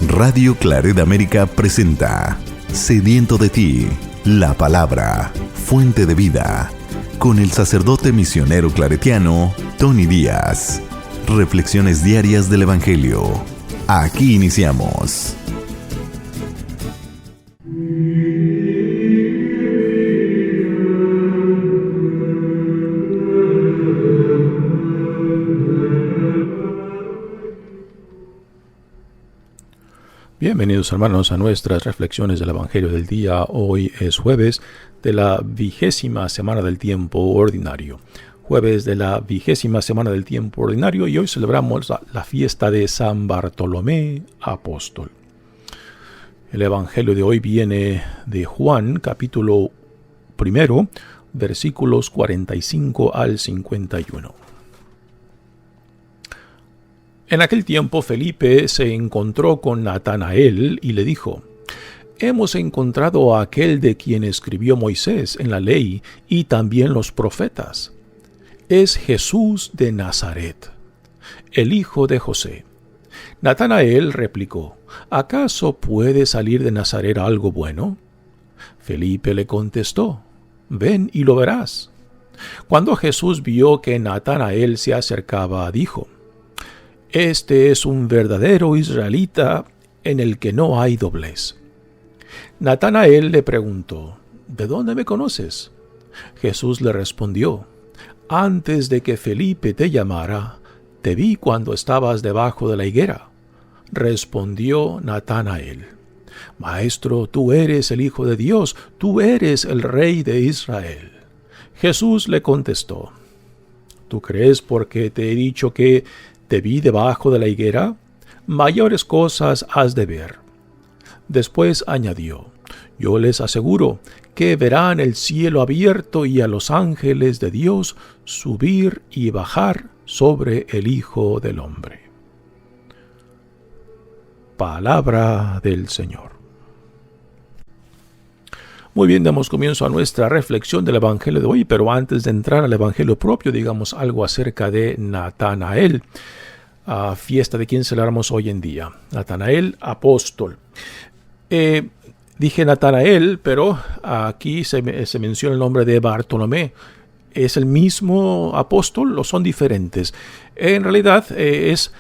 Radio Claret América presenta Sediento de ti, la palabra, fuente de vida, con el sacerdote misionero claretiano Tony Díaz. Reflexiones diarias del Evangelio. Aquí iniciamos. Bienvenidos hermanos a nuestras reflexiones del Evangelio del día. Hoy es jueves de la 20ª semana del tiempo ordinario. Jueves de la 20ª semana del tiempo ordinario y hoy celebramos la fiesta de San Bartolomé Apóstol. El Evangelio de hoy viene de Juan, capítulo 1, versículos 45 al 51. En aquel tiempo Felipe se encontró con Natanael y le dijo: «Hemos encontrado a aquel de quien escribió Moisés en la ley y también los profetas. Es Jesús de Nazaret, el hijo de José». Natanael replicó: «¿Acaso puede salir de Nazaret algo bueno?». Felipe le contestó: «Ven y lo verás». Cuando Jesús vio que Natanael se acercaba, dijo: «Este es un verdadero israelita en el que no hay doblez». Natanael le preguntó: «¿De dónde me conoces?». Jesús le respondió: «Antes de que Felipe te llamara, te vi cuando estabas debajo de la higuera». Respondió Natanael: «Maestro, tú eres el Hijo de Dios, tú eres el Rey de Israel». Jesús le contestó: «¿Tú crees porque te he dicho que te vi debajo de la higuera? Mayores cosas has de ver». Después añadió: «Yo les aseguro que verán el cielo abierto y a los ángeles de Dios subir y bajar sobre el Hijo del Hombre». Palabra del Señor. Muy bien, damos comienzo a nuestra reflexión del Evangelio de hoy, pero antes de entrar al Evangelio propio, digamos algo acerca de Natanael, fiesta de quien celebramos hoy en día. Natanael, apóstol. Dije Natanael, pero aquí se menciona el nombre de Bartolomé. ¿Es el mismo apóstol o son diferentes? En realidad es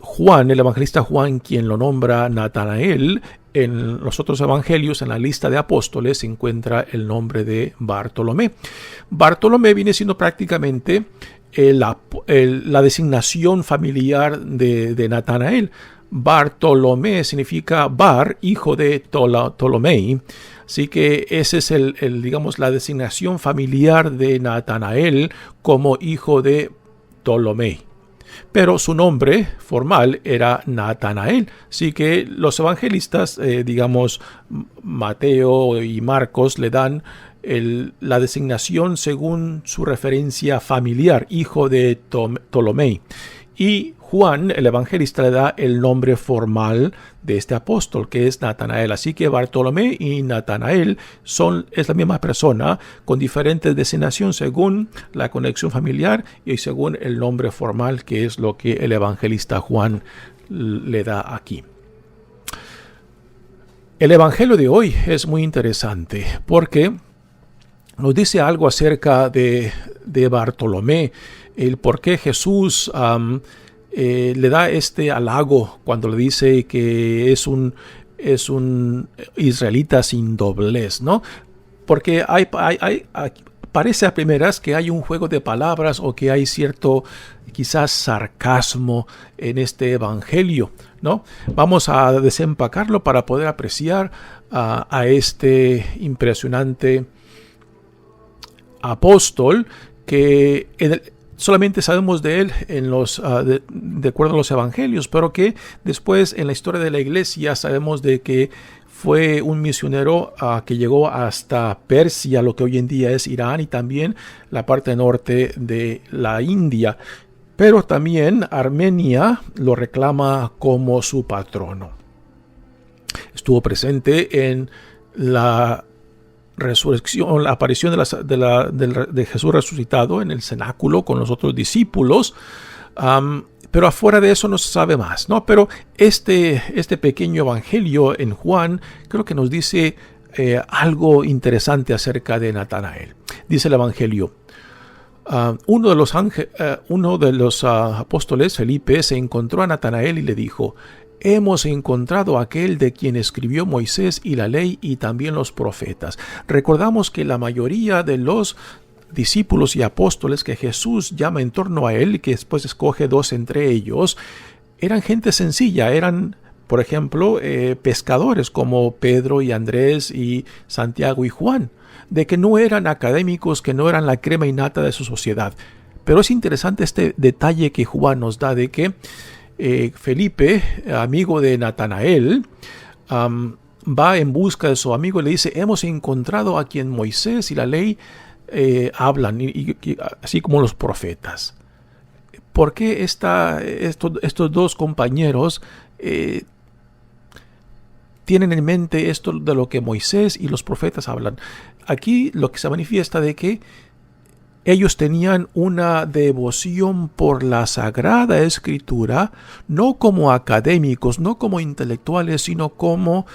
Juan, el evangelista Juan, quien lo nombra Natanael. En los otros evangelios, en la lista de apóstoles, se encuentra el nombre de Bartolomé. Bartolomé viene siendo prácticamente la designación familiar de Natanael. Bartolomé significa Bar, hijo de Ptolomei. Así que ese es digamos, la designación familiar de Natanael como hijo de Ptolomei. Pero su nombre formal era Natanael. Así que los evangelistas, digamos, Mateo y Marcos, le dan la designación según su referencia familiar, hijo de Ptolomei. Y Juan, el evangelista, le da el nombre formal de este apóstol, que es Natanael. Así que Bartolomé y Natanael es la misma persona, con diferentes designaciones según la conexión familiar y según el nombre formal, que es lo que el evangelista Juan le da aquí. El evangelio de hoy es muy interesante porque nos dice algo acerca de Bartolomé, el por qué Jesús le da este halago cuando le dice que es un israelita sin doblez, ¿no? Porque parece a primeras que hay un juego de palabras o que hay cierto quizás sarcasmo en este evangelio, ¿no? Vamos a desempacarlo para poder apreciar a este impresionante apóstol que solamente sabemos de él de acuerdo a los evangelios, pero que después en la historia de la iglesia sabemos de que fue un misionero que llegó hasta Persia, lo que hoy en día es Irán, y también la parte norte de la India. Pero también Armenia lo reclama como su patrono. Estuvo presente en la resurrección, la aparición de Jesús resucitado en el cenáculo con los otros discípulos, Pero afuera de eso no se sabe más, ¿no? Pero este pequeño evangelio en Juan creo que nos dice algo interesante acerca de Natanael. Dice el evangelio: uno de los apóstoles, Felipe, se encontró a Natanael y le dijo: hemos encontrado a aquel de quien escribió Moisés y la ley y también los profetas. Recordamos que la mayoría de los discípulos y apóstoles que Jesús llama en torno a él, que después escoge 2 entre ellos, eran gente sencilla, eran, por ejemplo, pescadores como Pedro y Andrés y Santiago y Juan, de que no eran académicos, que no eran la crema innata de su sociedad. Pero es interesante este detalle que Juan nos da de que Felipe, amigo de Natanael, va en busca de su amigo y le dice: hemos encontrado a quien Moisés y la ley hablan, así como los profetas. ¿Por qué estos 2 compañeros tienen en mente esto de lo que Moisés y los profetas hablan? Aquí lo que se manifiesta de que ellos tenían una devoción por la Sagrada Escritura, no como académicos, no como intelectuales, sino como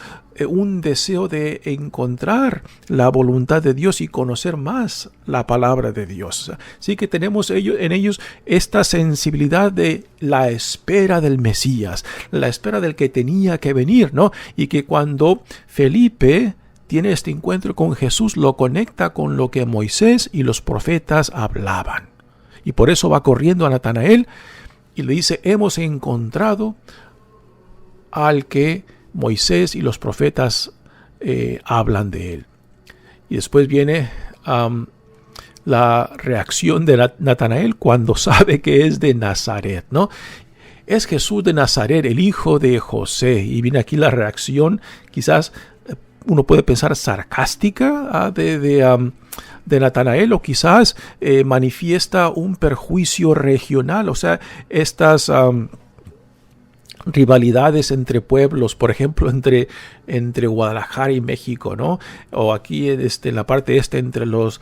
un deseo de encontrar la voluntad de Dios y conocer más la palabra de Dios. Así que tenemos en ellos esta sensibilidad de la espera del Mesías, la espera del que tenía que venir, ¿no? Y que cuando Felipe tiene este encuentro con Jesús, lo conecta con lo que Moisés y los profetas hablaban. Y por eso va corriendo a Natanael y le dice: hemos encontrado al que Moisés y los profetas hablan de él. Y después viene la reacción de Natanael cuando sabe que es de Nazaret, ¿no? Es Jesús de Nazaret, el hijo de José. Y viene aquí la reacción, quizás uno puede pensar sarcástica de Natanael, o quizás manifiesta un perjuicio regional, o sea, estas rivalidades entre pueblos, por ejemplo, entre Guadalajara y México, ¿no? O aquí en la parte entre los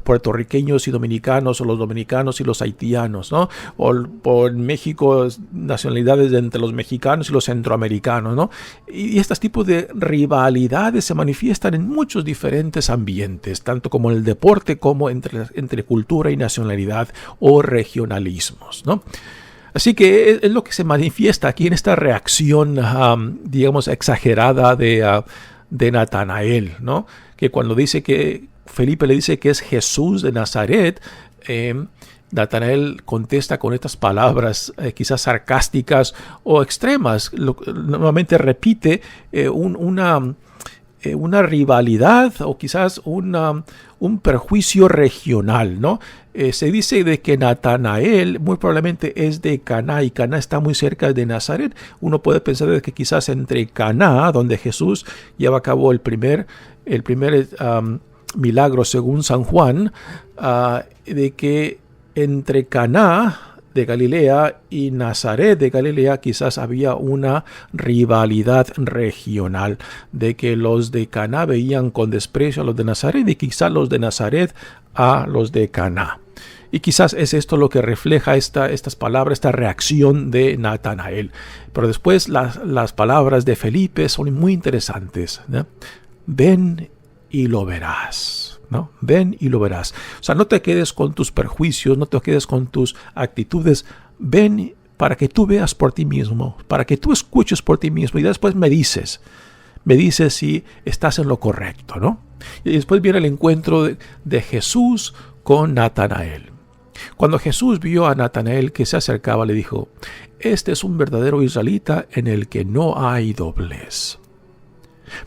puertorriqueños y dominicanos, o los dominicanos y los haitianos, ¿no? O en México, nacionalidades entre los mexicanos y los centroamericanos, ¿no? Y estos tipos de rivalidades se manifiestan en muchos diferentes ambientes, tanto como en el deporte como entre cultura y nacionalidad o regionalismos, ¿no? Así que es lo que se manifiesta aquí en esta reacción, digamos, exagerada de Natanael, ¿no? Que cuando dice que Felipe le dice que es Jesús de Nazaret, Natanael contesta con estas palabras quizás sarcásticas o extremas. Nuevamente repite una rivalidad o quizás un perjuicio regional, ¿no? Se dice de que Natanael muy probablemente es de Caná, y Caná está muy cerca de Nazaret. Uno puede pensar de que quizás entre Caná, donde Jesús lleva a cabo el primer milagro según San Juan, de que entre Caná de Galilea y Nazaret de Galilea quizás había una rivalidad regional, de que los de Caná veían con desprecio a los de Nazaret y quizás los de Nazaret a los de Caná. Y quizás es esto lo que refleja estas palabras, esta reacción de Natanael. Pero después las palabras de Felipe son muy interesantes, ¿no? Ven y lo verás, ¿no? Ven y lo verás. O sea, no te quedes con tus perjuicios, no te quedes con tus actitudes. Ven para que tú veas por ti mismo, para que tú escuches por ti mismo y después me dices si estás en lo correcto, ¿no? Y después viene el encuentro de Jesús con Natanael. Cuando Jesús vio a Natanael que se acercaba, le dijo: este es un verdadero israelita en el que no hay doblez.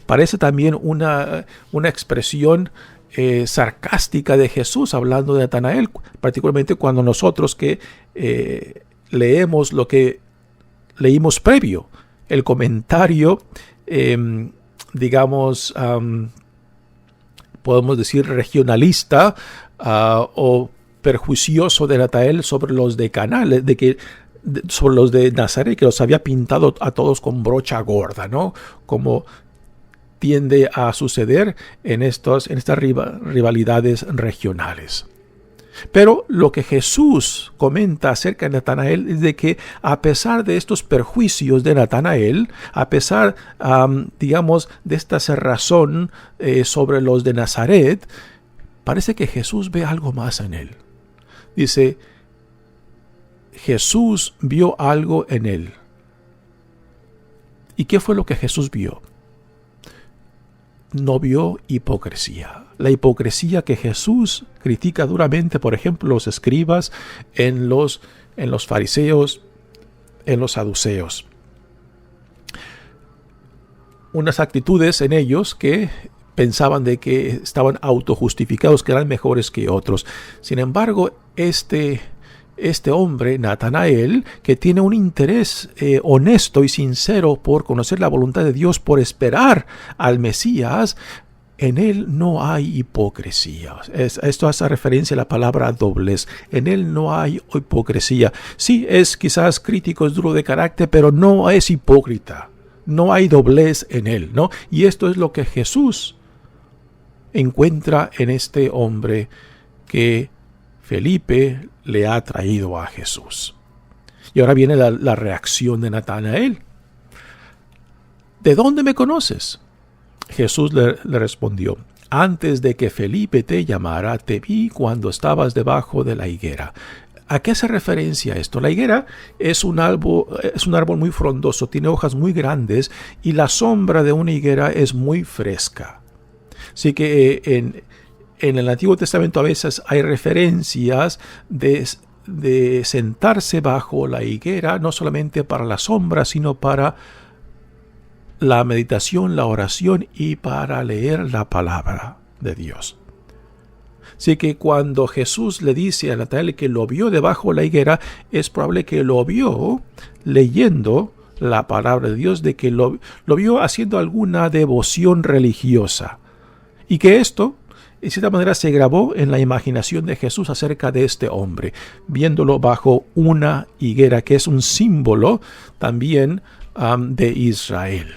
Parece también una expresión sarcástica de Jesús hablando de Natanael, particularmente cuando nosotros que leemos lo que leímos previo, el comentario, digamos, podemos decir regionalista o perjuicioso de Natanael sobre los de Caná, sobre los de Nazaret, que los había pintado a todos con brocha gorda, ¿no? Como tiende a suceder en estas rivalidades regionales. Pero lo que Jesús comenta acerca de Natanael es de que a pesar de estos perjuicios de Natanael, a pesar, digamos, de esta cerrazón sobre los de Nazaret, parece que Jesús ve algo más en él. Dice, Jesús vio algo en él. ¿Y qué fue lo que Jesús vio? No vio hipocresía. La hipocresía que Jesús critica duramente, por ejemplo, los escribas, en los fariseos, en los saduceos. Unas actitudes en ellos que pensaban de que estaban autojustificados, que eran mejores que otros. Sin embargo, este hombre, Natanael, que tiene un interés honesto y sincero por conocer la voluntad de Dios, por esperar al Mesías, en él no hay hipocresía. Esto hace referencia a la palabra doblez. En él no hay hipocresía. Sí, es quizás crítico, es duro de carácter, pero no es hipócrita. No hay doblez en él, ¿no? Y esto es lo que Jesús encuentra en este hombre que Felipe le ha traído a Jesús. Y ahora viene la reacción de Natanael. ¿De dónde me conoces? Jesús le respondió, antes de que Felipe te llamara, te vi cuando estabas debajo de la higuera. ¿A qué hace referencia esto? La higuera es un árbol muy frondoso, tiene hojas muy grandes y la sombra de una higuera es muy fresca. Así que en el Antiguo Testamento a veces hay referencias de sentarse bajo la higuera, no solamente para la sombra, sino para la meditación, la oración y para leer la palabra de Dios. Así que cuando Jesús le dice a Natanael que lo vio debajo de la higuera, es probable que lo vio leyendo la palabra de Dios, de que lo vio haciendo alguna devoción religiosa. Y que esto, de cierta manera, se grabó en la imaginación de Jesús acerca de este hombre, viéndolo bajo una higuera, que es un símbolo también de Israel.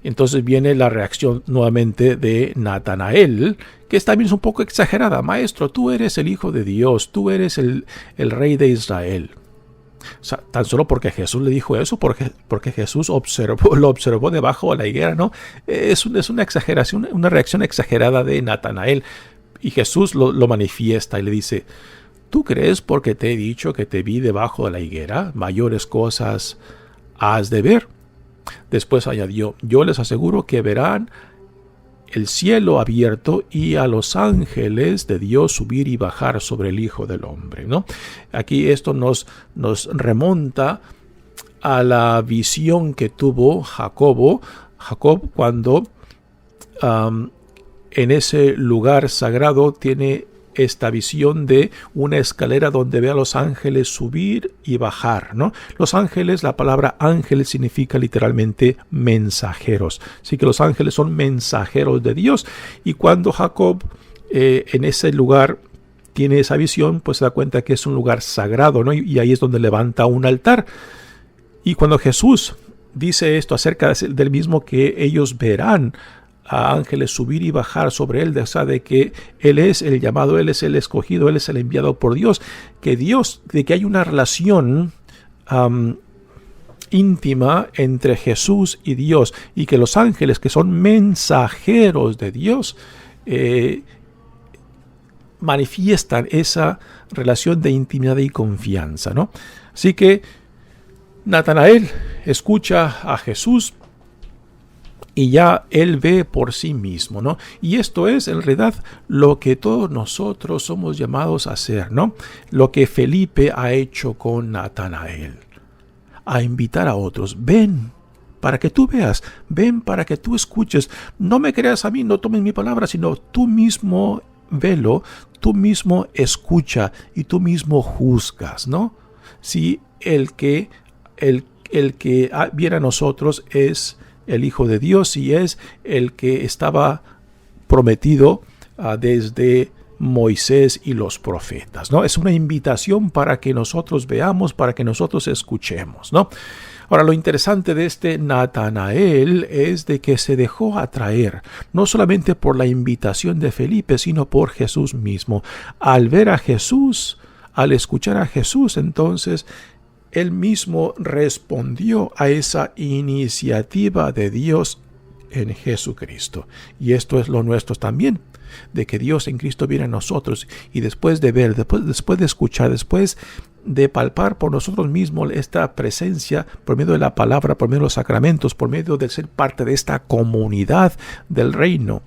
Entonces viene la reacción nuevamente de Natanael, que también es un poco exagerada. Maestro, tú eres el Hijo de Dios, tú eres el Rey de Israel. O sea, tan solo porque Jesús le dijo eso, porque Jesús lo observó debajo de la higuera, ¿no? Es una exageración, una reacción exagerada de Natanael. Y Jesús lo manifiesta y le dice, ¿tú crees porque te he dicho que te vi debajo de la higuera? Mayores cosas has de ver. Después añadió, yo les aseguro que verán el cielo abierto y a los ángeles de Dios subir y bajar sobre el Hijo del Hombre, ¿no? Aquí esto nos remonta a la visión que tuvo Jacob cuando en ese lugar sagrado tiene esta visión de una escalera donde ve a los ángeles subir y bajar, ¿no? Los ángeles, la palabra ángel significa literalmente mensajeros. Así que los ángeles son mensajeros de Dios. Y cuando Jacob en ese lugar tiene esa visión, pues se da cuenta que es un lugar sagrado, ¿no? Y ahí es donde levanta un altar. Y cuando Jesús dice esto acerca del mismo, que ellos verán a ángeles subir y bajar sobre él, o sea, de que él es el llamado, él es el escogido, él es el enviado por Dios, de que hay una relación íntima entre Jesús y Dios, y que los ángeles, que son mensajeros de Dios, manifiestan esa relación de intimidad y confianza, ¿no? Así que Natanael escucha a Jesús y ya él ve por sí mismo, ¿no? Y esto es en realidad lo que todos nosotros somos llamados a hacer, ¿no? Lo que Felipe ha hecho con Natanael, a invitar a otros. Ven para que tú veas, ven para que tú escuches. No me creas a mí, no tomes mi palabra, sino tú mismo velo, tú mismo escucha y tú mismo juzgas, ¿no? Si el que viene a nosotros es el Hijo de Dios y es el que estaba prometido desde Moisés y los profetas, ¿no? Es una invitación para que nosotros veamos, para que nosotros escuchemos, ¿no? Ahora, lo interesante de este Natanael es de que se dejó atraer, no solamente por la invitación de Felipe, sino por Jesús mismo. Al ver a Jesús, al escuchar a Jesús, entonces, él mismo respondió a esa iniciativa de Dios en Jesucristo. Y esto es lo nuestro también, de que Dios en Cristo viene a nosotros, y después de ver, después de escuchar, después de palpar por nosotros mismos esta presencia por medio de la palabra, por medio de los sacramentos, por medio de ser parte de esta comunidad del reino,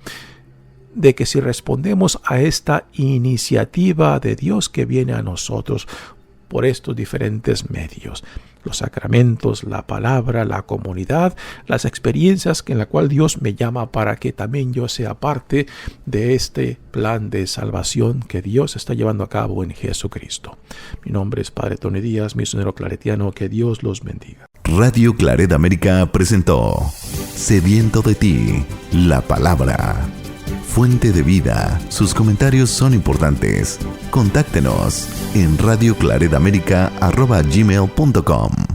de que si respondemos a esta iniciativa de Dios que viene a nosotros por estos diferentes medios, los sacramentos, la palabra, la comunidad, las experiencias en la cual Dios me llama para que también yo sea parte de este plan de salvación que Dios está llevando a cabo en Jesucristo. Mi nombre es Padre Tony Díaz, misionero claretiano. Que Dios los bendiga. Radio Claret América presentó Sediento de ti, la palabra. Fuente de vida. Sus comentarios son importantes. Contáctenos en radioclaretamerica@gmail.com.